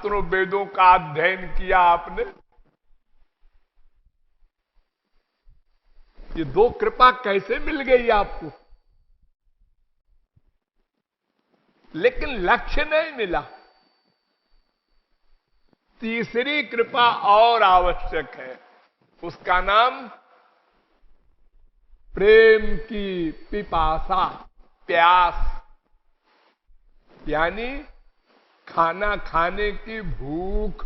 शास्त्रों वेदों का अध्ययन किया आपने। ये दो कृपा कैसे मिल गई आपको? लेकिन लक्ष्य नहीं मिला। तीसरी कृपा और आवश्यक है, उसका नाम प्रेम की पिपासा, प्यास, यानी खाना खाने की भूख।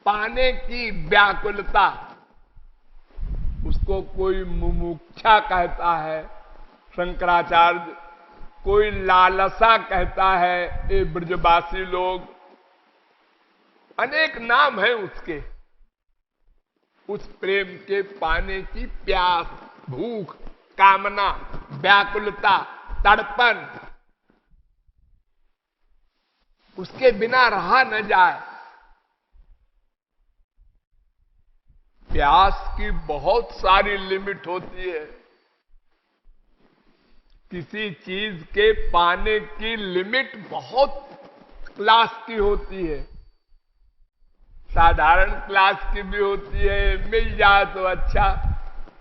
पाने की व्याकुलता, उसको कोई मुमुक्षा कहता है, शंकराचार्य कोई लालसा कहता है, ये ब्रजवासी लोग, अनेक नाम है उसके। उस प्रेम के पाने की प्यास, भूख, कामना, व्याकुलता, तड़पन, उसके बिना रहा न जाए। प्यास की बहुत सारी लिमिट होती है। किसी चीज के पाने की लिमिट बहुत क्लास की होती है, साधारण क्लास की भी होती है, मिल जाए तो अच्छा,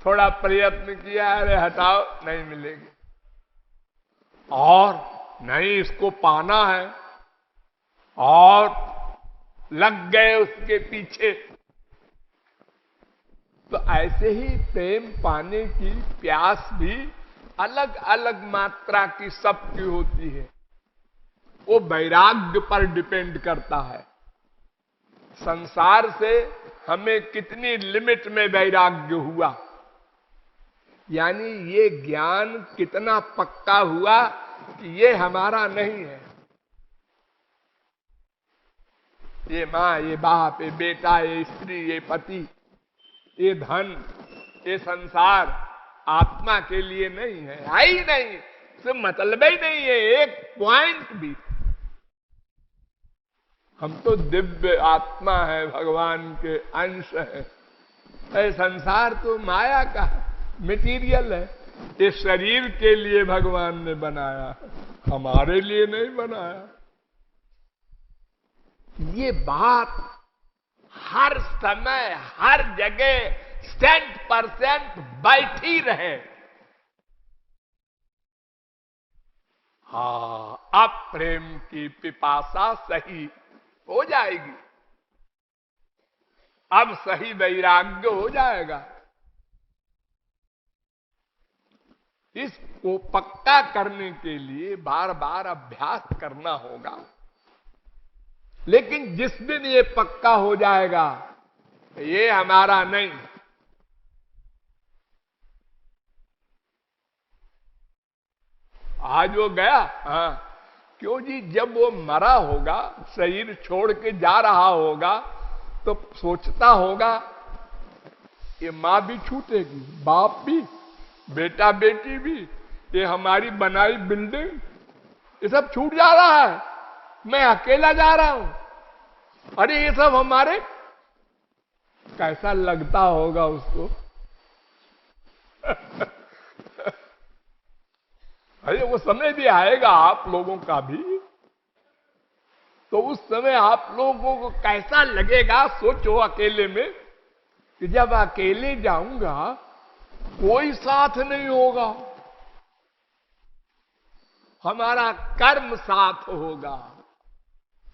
थोड़ा प्रयत्न किया, अरे हटाओ नहीं मिलेगी, और नहीं इसको पाना है, और लग गए उसके पीछे। तो ऐसे ही प्रेम पाने की प्यास भी अलग अलग मात्रा की सबकी होती है। वो वैराग्य पर डिपेंड करता है। संसार से हमें कितनी लिमिट में वैराग्य हुआ, यानी ये ज्ञान कितना पक्का हुआ कि ये हमारा नहीं है। ये मां, ये बाप, ये बेटा, ये स्त्री, ये पति, ये धन, ये संसार आत्मा के लिए नहीं है ही नहीं, इससे मतलब ही नहीं है एक पॉइंट भी। हम तो दिव्य आत्मा है, भगवान के अंश है। संसार तो माया का है, मटीरियल है। ये शरीर के लिए भगवान ने बनाया, हमारे लिए नहीं बनाया। ये बात हर समय हर जगह 100% बैठी रहे। हाँ, अब प्रेम की पिपासा सही हो जाएगी, अब सही वैराग्य हो जाएगा। इसको पक्का करने के लिए बार बार अभ्यास करना होगा। लेकिन जिस दिन ये पक्का हो जाएगा, ये हमारा नहीं, आज वो गया, हाँ क्यों जी, जब वो मरा होगा, शरीर छोड़ के जा रहा होगा, तो सोचता होगा ये मां भी छूटेगी, बाप भी, बेटा बेटी भी, ये हमारी बनाई बिल्डिंग, ये सब छूट जा रहा है, मैं अकेला जा रहा हूं, अरे ये सब हमारे। कैसा लगता होगा उसको? अरे वो समय भी आएगा आप लोगों का भी, तो उस समय आप लोगों को कैसा लगेगा सोचो। अकेले में कि जब अकेले जाऊंगा, कोई साथ नहीं होगा, हमारा कर्म साथ होगा,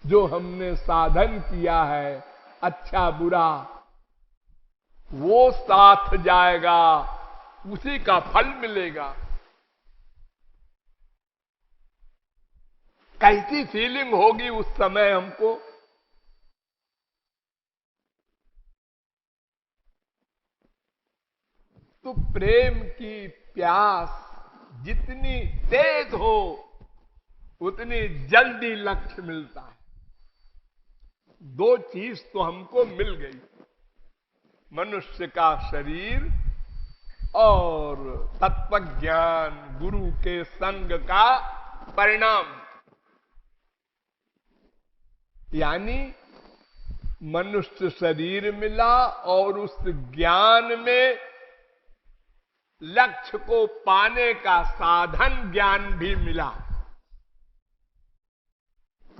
जो हमने साधन किया है अच्छा बुरा, वो साथ जाएगा, उसी का फल मिलेगा। कैसी फीलिंग होगी उस समय हमको? तो प्रेम की प्यास जितनी तेज हो, उतनी जल्दी लक्ष्य मिलता है। दो चीज तो हमको मिल गई, मनुष्य का शरीर और तत्व ज्ञान, गुरु के संग का परिणाम। यानी मनुष्य शरीर मिला और उस ज्ञान में लक्ष्य को पाने का साधन ज्ञान भी मिला।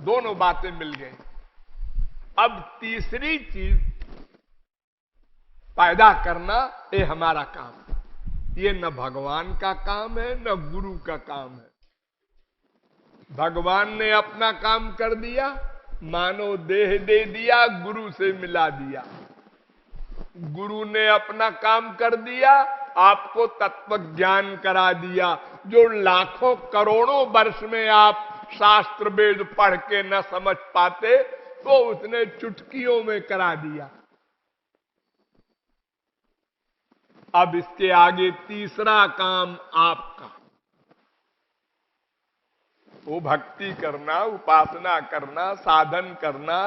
दोनों बातें मिल गई। अब तीसरी चीज पैदा करना, ये हमारा काम है। ये न भगवान का काम है न गुरु का काम है। भगवान ने अपना काम कर दिया, मानव देह दे दिया, गुरु से मिला दिया। गुरु ने अपना काम कर दिया, आपको तत्व ज्ञान करा दिया, जो लाखों करोड़ों वर्ष में आप शास्त्र वेद पढ़ के न समझ पाते, तो उसने चुटकियों में करा दिया। अब इसके आगे तीसरा काम आपका, वो भक्ति करना, उपासना करना, साधन करना,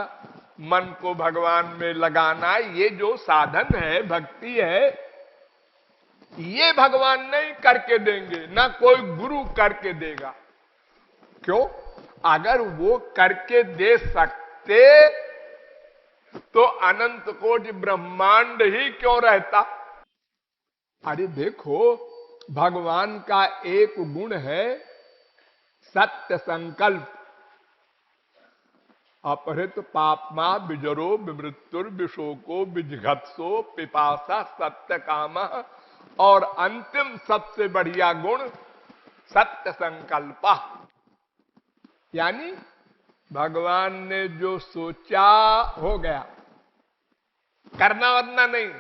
मन को भगवान में लगाना। ये जो साधन है, भक्ति है, ये भगवान नहीं करके देंगे, ना कोई गुरु करके देगा। क्यों? अगर वो करके दे सकते तो अनंत कोटि ब्रह्मांड ही क्यों रहता। अरे देखो, भगवान का एक गुण है सत्य संकल्प। अपहृत पापमा बिजरो विमृत्युर विशोको विजघत्सो पिपासा सत्य काम, और अंतिम सबसे बढ़िया गुण सत्य संकल्प। यानी भगवान ने जो सोचा हो गया, करना वरना नहीं।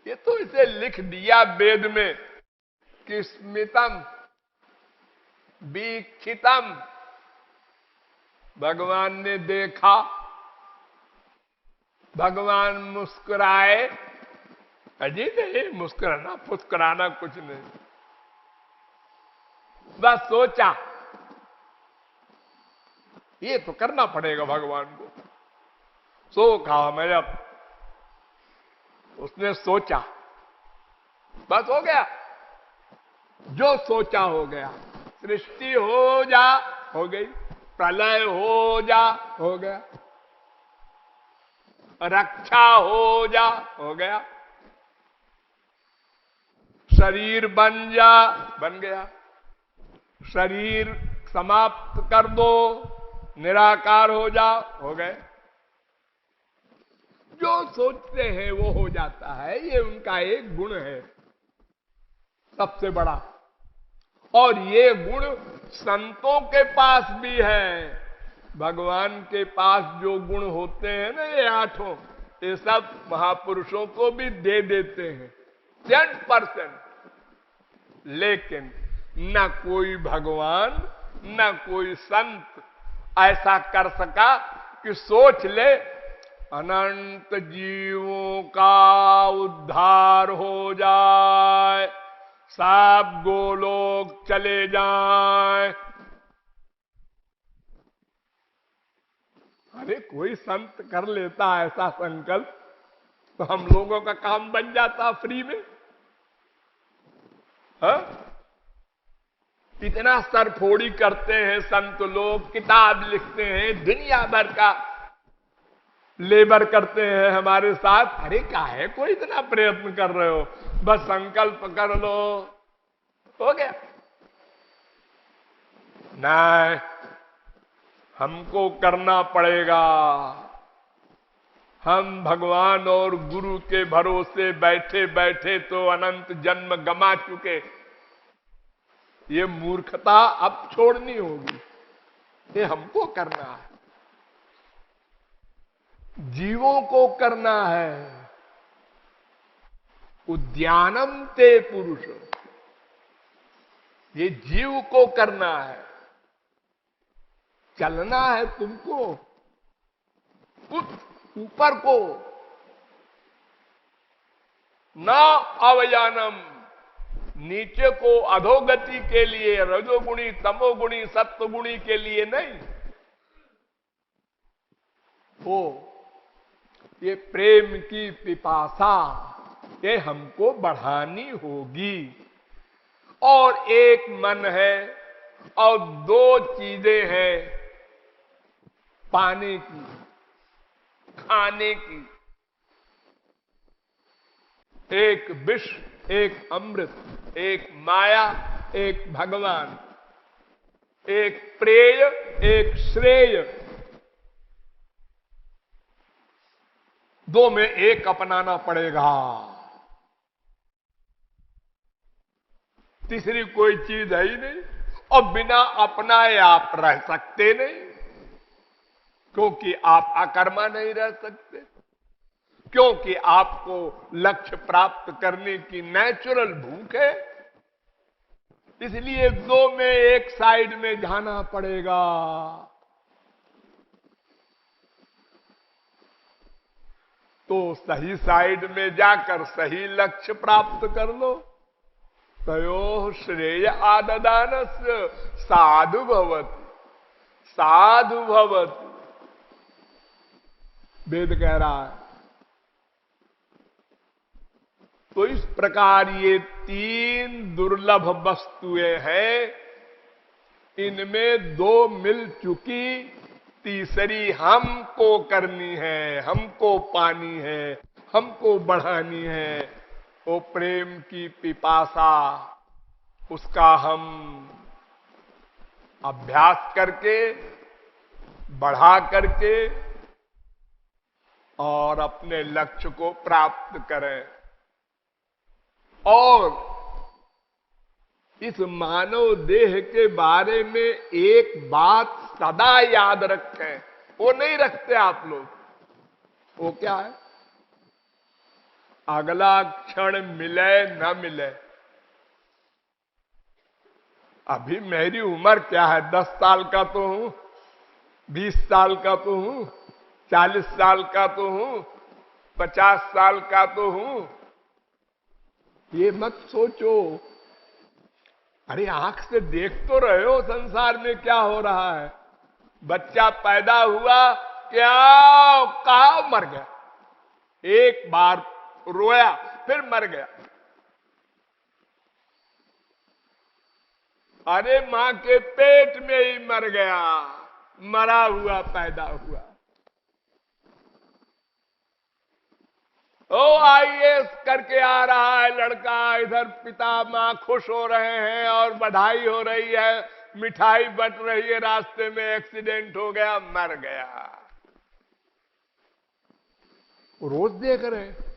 ये तो इसे लिख दिया वेद में कि स्मितम वीक्षितम, भगवान ने देखा, भगवान मुस्कुराए। अजी नहीं, मुस्कुराना फुस्कुराना कुछ नहीं, बस सोचा। ये तो करना पड़ेगा भगवान को। सो कहा मैं, अब उसने सोचा, बस हो गया। जो सोचा हो गया। सृष्टि हो जा, हो गई। प्रलय हो जा, हो गया। रक्षा हो जा, हो गया। शरीर बन जा, बन गया। शरीर समाप्त कर दो, निराकार हो जा, हो गए। जो सोचते हैं वो हो जाता है। ये उनका एक गुण है सबसे बड़ा। और ये गुण संतों के पास भी है। भगवान के पास जो गुण होते हैं ना, ये आठों, ये सब महापुरुषों को भी दे देते हैं 100%। लेकिन न कोई भगवान न कोई संत ऐसा कर सका कि सोच ले अनंत जीवों का उद्धार हो जाए, सब गोलोक चले जाएं। अरे कोई संत कर लेता ऐसा संकल्प तो हम लोगों का काम बन जाता फ्री में। हा? इतना सरफोड़ी करते हैं संत लोग, किताब लिखते हैं, दुनिया भर का लेबर करते हैं हमारे साथ। अरे काहे कोई इतना प्रयत्न कर रहे हो, बस संकल्प कर लो, हो गया। नहीं, हमको करना पड़ेगा। हम भगवान और गुरु के भरोसे बैठे बैठे तो अनंत जन्म गमा चुके। ये मूर्खता अब छोड़नी होगी। ये हमको करना है, जीवों को करना है। उद्यानम ते पुरुष, ये जीव को करना है। चलना है तुमको ऊपर को, न अवयानम, नीचे को अधोगति के लिए, रजोगुणी तमोगुणी सत्वगुणी के लिए नहीं। वो ये प्रेम की पिपासा, ये हमको बढ़ानी होगी। और एक मन है और दो चीजें हैं, पाने की, खाने की। एक विष, एक अमृत, एक माया, एक भगवान। एक प्रेय, एक श्रेय, दो में एक अपनाना पड़ेगा। तीसरी कोई चीज है ही नहीं। और बिना अपनाए आप रह सकते नहीं, क्योंकि आप अकर्मा नहीं रह सकते, क्योंकि आपको लक्ष्य प्राप्त करने की नेचुरल भूख है। इसलिए दो में एक साइड में जाना पड़ेगा। तो सही साइड में जाकर सही लक्ष्य प्राप्त कर लो। तयोः श्रेय आददानस्य साधु भवति, साधु भवति, वेद कह रहा है। तो इस प्रकार ये तीन दुर्लभ वस्तुएं हैं, इनमें दो मिल चुकी, तीसरी हमको करनी है, हमको पानी है, हमको बढ़ानी है। वो प्रेम की पिपासा, उसका हम अभ्यास करके, बढ़ा करके और अपने लक्ष्य को प्राप्त करें। और इस मानव देह के बारे में एक बात सदा याद रखें, वो नहीं रखते आप लोग। वो क्या है? अगला क्षण मिले न मिले। अभी मेरी उम्र क्या है? 10 साल का तो हूं, 20 साल का तो हूं, 40 साल का तो हूं, 50 साल का तो हूं। ये मत सोचो। अरे आंख से देख तो रहे हो संसार में क्या हो रहा है। बच्चा पैदा हुआ, क्या कहा, मर गया। एक बार रोया, फिर मर गया। अरे मां के पेट में ही मर गया, मरा हुआ पैदा हुआ। ओ आईएएस करके आ रहा है लड़का, इधर पिता मां खुश हो रहे हैं और बधाई हो रही है, मिठाई बट रही है, रास्ते में एक्सीडेंट हो गया, मर गया। रोज देख रहे हैं।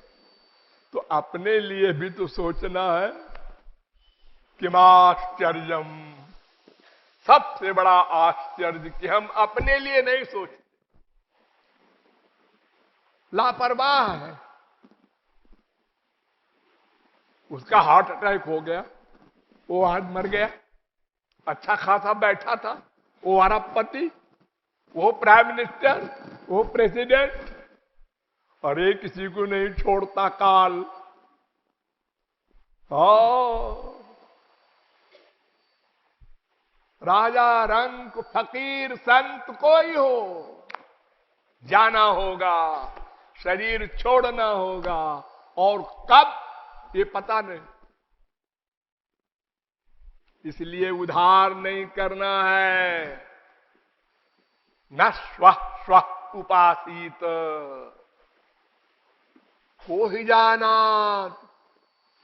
तो अपने लिए भी तो सोचना है। किमाश्चर्यम, सबसे बड़ा आश्चर्य कि हम अपने लिए नहीं सोचते, लापरवाह है। उसका हार्ट अटैक हो गया, वो आज मर गया। अच्छा खासा बैठा था, वो अरबपति, वो प्राइम मिनिस्टर, वो प्रेसिडेंट। अरे किसी को नहीं छोड़ता काल। राजा, रंक, फकीर, संत कोई हो, जाना होगा, शरीर छोड़ना होगा। और कब ये पता नहीं। इसलिए उधार नहीं करना है। न स्व स्व उपासीत को ही जाना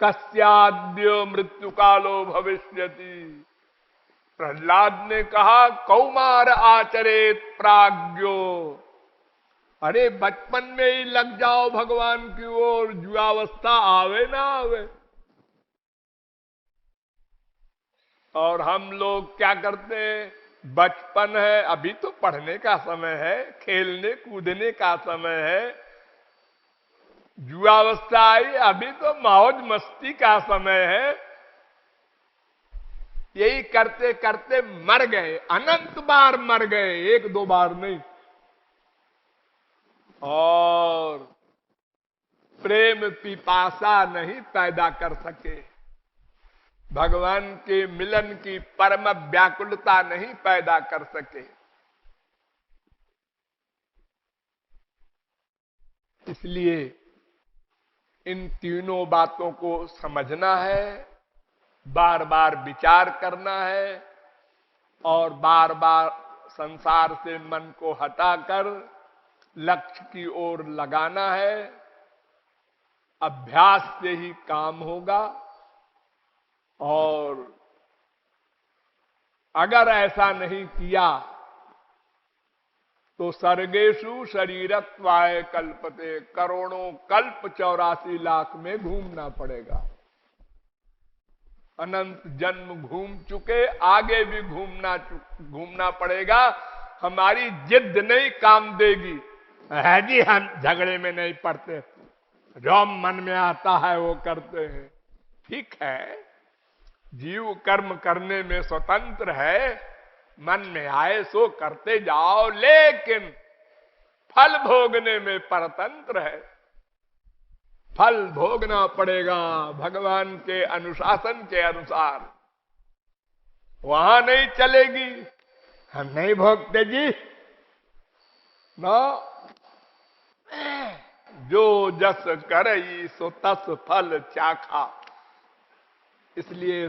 कस्याद्य मृत्यु कालो भविष्यति। प्रहलाद ने कहा कौमार आचरेत प्राज्ञो। अरे बचपन में ही लग जाओ भगवान की ओर, युवावस्था आवे ना आवे। और हम लोग क्या करते हैं? बचपन है, अभी तो पढ़ने का समय है, खेलने कूदने का समय है। युवावस्था आई, अभी तो मौज मस्ती का समय है। यही करते करते मर गए, अनंत बार मर गए, एक दो बार नहीं। और प्रेम पिपासा नहीं पैदा कर सके, भगवान के मिलन की परम व्याकुलता नहीं पैदा कर सके। इसलिए इन तीनों बातों को समझना है, बार बार विचार करना है और बार बार संसार से मन को हटाकर लक्ष्य की ओर लगाना है। अभ्यास से ही काम होगा। और अगर ऐसा नहीं किया तो सर्गेशु शरीरत्वाय कल्पते, करोड़ों कल्प 84 लाख में घूमना पड़ेगा। अनंत जन्म घूम चुके, आगे भी घूमना पड़ेगा। हमारी जिद नहीं काम देगी। है जी, हम झगड़े में नहीं पड़ते, जो मन में आता है वो करते हैं। ठीक है, जीव कर्म करने में स्वतंत्र है, मन में आए सो करते जाओ, लेकिन फल भोगने में परतंत्र है। फल भोगना पड़ेगा भगवान के अनुशासन के अनुसार। वहां नहीं चलेगी, हम नहीं भोगते जी ना। जो जस करई सो तस फल चाखा। इसलिए